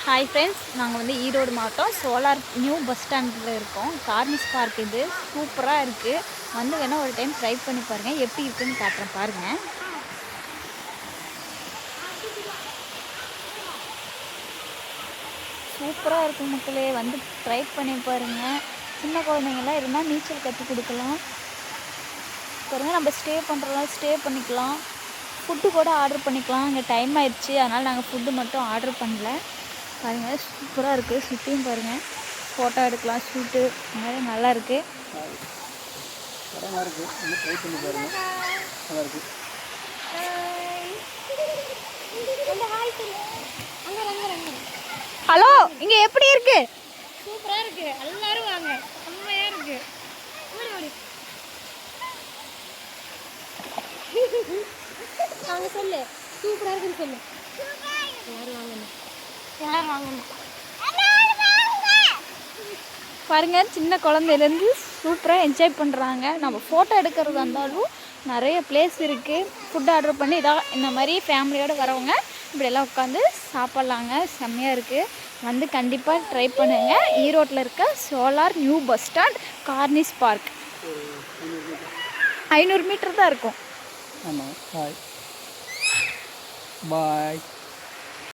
Hi friends, நாங்கள் வந்து ஈரோடு மாவட்டம் சோலார் நியூ பஸ் ஸ்டாண்டில் இருக்கோம். கார்னிஸ் பார்க் இது சூப்பராக இருக்குது. வந்து வேணால் ஒரு டைம் ட்ரை பண்ணி பாருங்கள். எப்படி இருக்குதுன்னு காட்டுறேன் பாருங்கள். சூப்பராக இருக்கும் மக்களே, வந்து ட்ரை பண்ணி பாருங்கள். சின்ன குழந்தைங்களாம் இருந்தால் நீச்சல் கற்றுக் கொடுக்கலாம் பாருங்கள். நம்ம ஸ்டே பண்ணுறதா ஸ்டே பண்ணிக்கலாம். ஃபுட்டு கூட ஆர்டர் பண்ணிக்கலாம். இங்கே டைம் ஆயிடுச்சு, அதனால் நாங்கள் ஃபுட்டு மட்டும் ஆர்டர் பண்ணல. பாருங்கள், சூப்பராக இருக்குது. சுற்றியும் பாருங்கள், ஃபோட்டோ எடுக்கலாம், ஷூட்டு இந்த மாதிரி நல்லா இருக்குது. ஹலோ, இங்கே எப்படி இருக்கு? சூப்பராக இருக்கு. எல்லாரும் வாங்க, செம்மையாக இருக்கு. அவங்க சொல்லு, சூப்பராக இருக்குன்னு சொல்லு. எல்லாரும் வாங்கணும், எல்லாரும் வாங்கணும். பாருங்க, சின்ன குழந்தையிலேருந்து சூப்பராக என்ஜாய் பண்ணுறாங்க. நம்ம ஃபோட்டோ எடுக்கிறதா இருந்தாலும் நிறைய பிளேஸ் இருக்குது. ஃபுட் ஆர்டர் பண்ணி இந்த மாதிரி ஃபேமிலியோடு வரவங்க இப்படியெல்லாம் உட்காந்து சாப்பிட்லாங்க. செம்மையாக இருக்குது. வந்து கண்டிப்பாக ட்ரை பண்ணுங்கள். ஈரோட்டில் இருக்க சோலார் நியூ பஸ் ஸ்டாண்ட் கார்னிஸ் பார்க் 500 மீட்டர் தான் இருக்கும். ஆமாம். பாய் பாய்.